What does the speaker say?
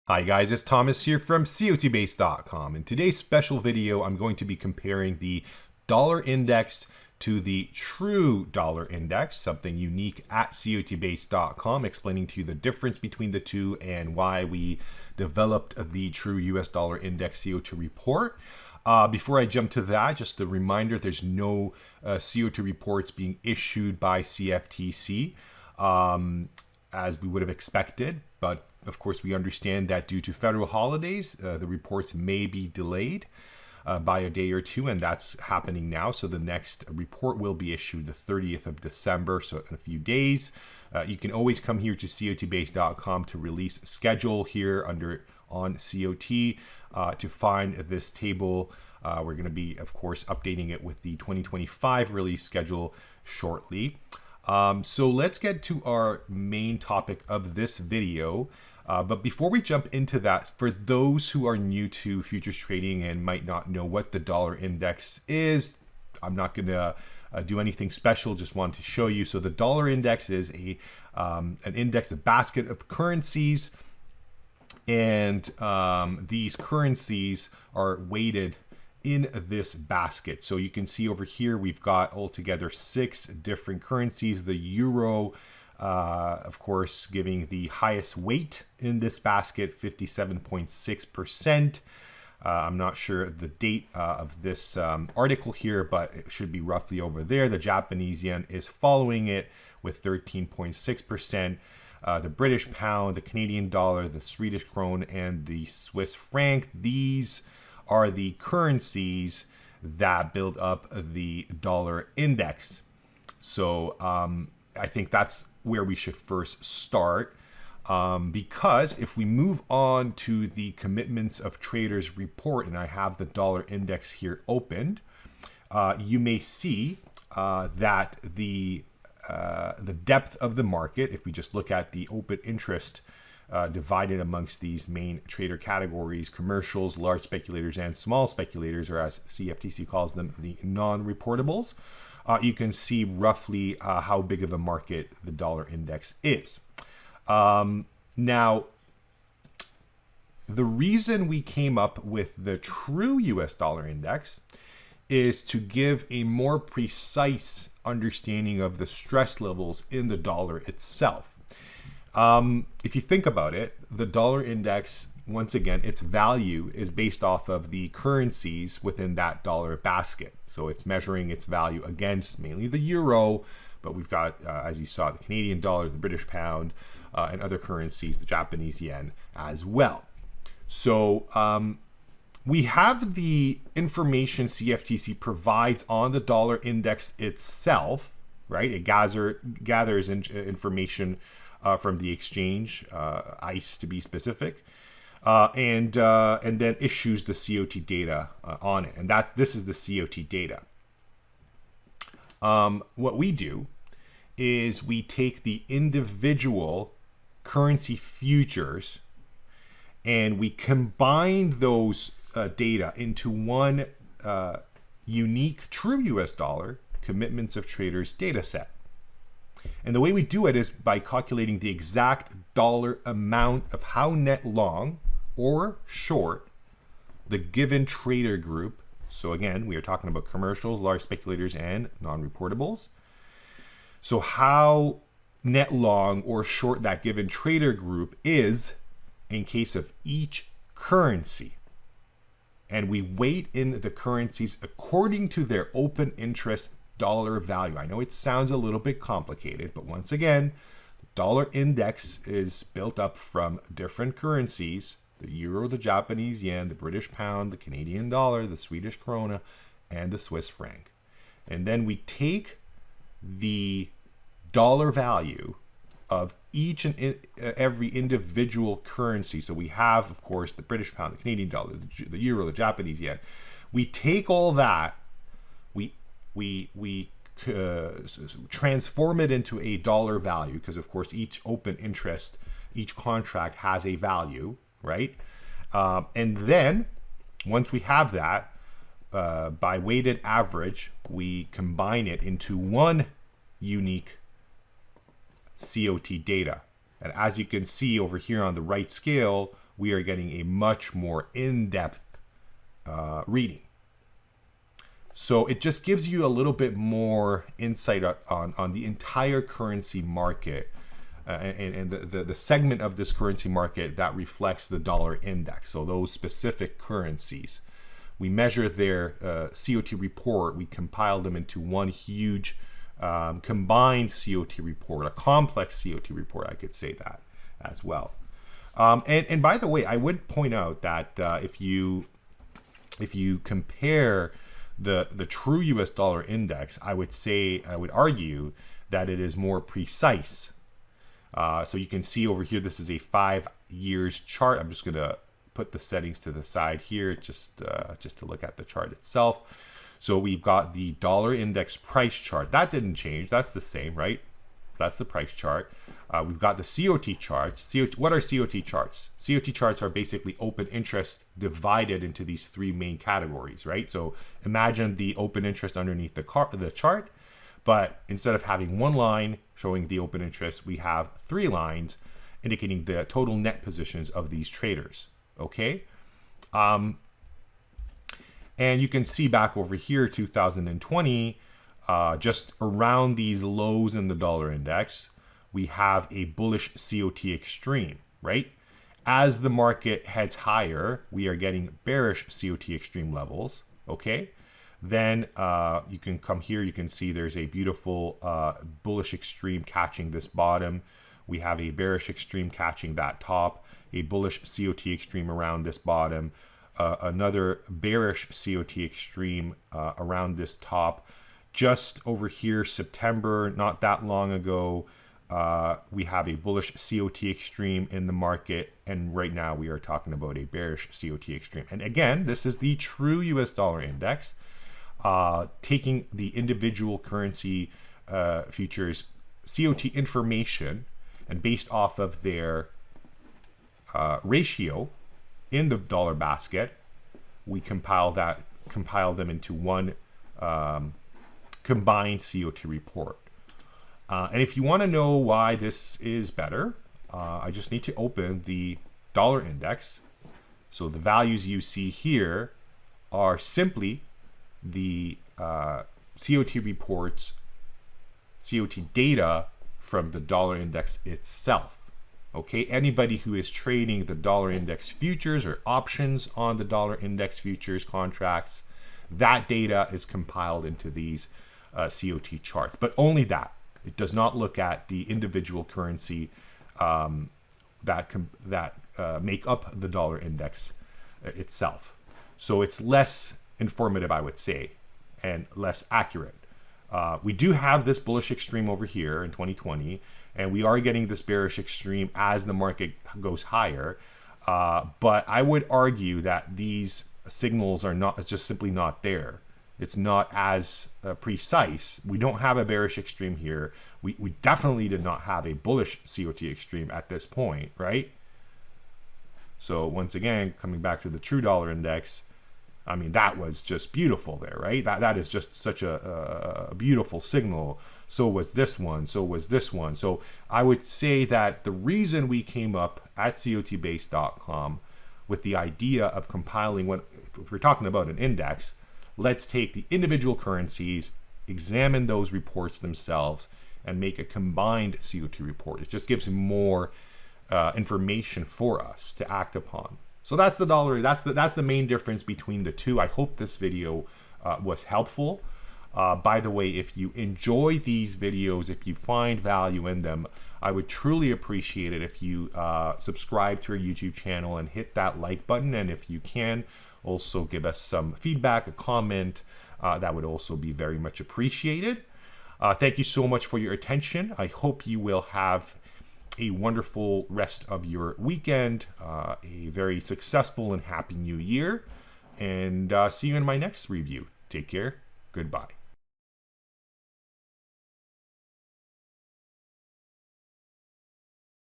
Hi guys, it's Thomas here from COTbase.com. In today's special video, I'm going to be comparing the dollar index to the true dollar index, something unique at COTbase.com, explaining to you the difference between the two and why we developed the true US dollar index CO2 report. Before I jump to that, just a reminder, there's no CO2 reports being issued by CFTC as we would have expected, but of course, we understand that due to federal holidays, the reports may be delayed by a day or two, and that's happening now. So the next report will be issued the 30th of December, so in a few days. You can always come here to COTbase.com to release schedule here on COT to find this table. We're going to be, of course, updating it with the 2025 release schedule shortly. So let's get to our main topic of this video. But before we jump into that, for those who are new to futures trading and might not know what the dollar index is, I'm not going to do anything special, just want to show you. So the dollar index is an index, a basket of currencies, and these currencies are weighted in this basket. So you can see over here, we've got altogether 6 different currencies. The euro, of course, giving the highest weight in this basket, 57.6%. I'm not sure the date of this article here, but it should be roughly over there. The Japanese yen is following it with 13.6%. The British pound, the Canadian dollar, the Swedish krona, and the Swiss franc. These are the currencies that build up the dollar index. So I think that's where we should first start, because if we move on to the commitments of traders report, and I have the dollar index here opened, you may see that the depth of the market, if we just look at the open interest divided amongst these main trader categories, commercials, large speculators, and small speculators, or as CFTC calls them, the non-reportables, you can see roughly how big of a market the dollar index is. Now, the reason we came up with the true US dollar index is to give a more precise understanding of the stress levels in the dollar itself. If you think about it, the dollar index, once again, its value is based off of the currencies within that dollar basket. So it's measuring its value against mainly the euro, but we've got, as you saw, the Canadian dollar, the British pound, and other currencies, the Japanese yen as well. So we have the information CFTC provides on the dollar index itself, right? It gathers information from the exchange, ICE to be specific, and then issues the COT data on it. And this is the COT data. What we do is we take the individual currency futures and we combine those data into one unique true US dollar commitments of traders data set. And the way we do it is by calculating the exact dollar amount of how net long or short the given trader group. So again, we are talking about commercials, large speculators, and non-reportables. So how net long or short that given trader group is in case of each currency. And we weight in the currencies according to their open interest dollar value. I know it sounds a little bit complicated, but once again, the dollar index is built up from different currencies: the euro, the Japanese yen, the British pound, the Canadian dollar, the Swedish krona, and the Swiss franc. And then we take the dollar value of each and every individual currency. So we have, of course, the British pound, the Canadian dollar, the euro, the Japanese yen. We take all that, we transform it into a dollar value, because of course each open interest, each contract has a value, right? And then once we have that, by weighted average, we combine it into one unique COT data. And as you can see over here on the right scale, we are getting a much more in-depth reading. So it just gives you a little bit more insight on the entire currency market and the segment of this currency market that reflects the dollar index. So those specific currencies. We measure their COT report. We compile them into one huge combined COT report, a complex COT report, I could say that as well. And by the way, I would point out that if you compare the true US dollar index, I would argue that it is more precise. So you can see over here, this is a 5 years chart. I'm just going to put the settings to the side here just to look at the chart itself. So we've got the dollar index price chart. That didn't change. That's the same, right? That's the price chart. We've got the COT charts. What are COT charts? COT charts are basically open interest divided into these 3 main categories, right? So imagine the open interest underneath the chart, but instead of having 1 line showing the open interest, we have 3 lines indicating the total net positions of these traders, okay? And you can see back over here, 2020, just around these lows in the dollar index, we have a bullish COT extreme, right? As the market heads higher, we are getting bearish COT extreme levels, okay? Then you can come here, you can see there's a beautiful bullish extreme catching this bottom. We have a bearish extreme catching that top, a bullish COT extreme around this bottom, another bearish COT extreme around this top. Just over here, September, not that long ago, we have a bullish COT extreme in the market, and right now we are talking about a bearish COT extreme. And again, this is the true US dollar index, taking the individual currency futures COT information, and based off of their ratio in the dollar basket, we compile them into one combined COT report. And if you want to know why this is better, I just need to open the dollar index. So the values you see here are simply the COT reports, COT data from the dollar index itself. Okay, anybody who is trading the dollar index futures or options on the dollar index futures contracts, that data is compiled into these COT charts, but only that. It does not look at the individual currency that make up the dollar index itself. So it's less informative, I would say, and less accurate. We do have this bullish extreme over here in 2020, and we are getting this bearish extreme as the market goes higher. But I would argue that these signals are just simply not there. It's not as precise. We don't have a bearish extreme here. We definitely did not have a bullish COT extreme at this point, right? So once again, coming back to the true dollar index, I mean, that was just beautiful there, right? That is just such a beautiful signal. So was this one, so was this one. So I would say that the reason we came up at COTbase.com with the idea of compiling, if we're talking about an index, let's take the individual currencies, examine those reports themselves, and make a combined COT report. It just gives more information for us to act upon. So that's the dollar. That's the main difference between the two. I hope this video was helpful. By the way, if you enjoy these videos, if you find value in them, I would truly appreciate it if you subscribe to our YouTube channel and hit that like button. And if you can, also give us some feedback, a comment. That would also be very much appreciated. Thank you so much for your attention. I hope you will have a wonderful rest of your weekend, a very successful and happy new year, and see you in my next review. Take care. Goodbye.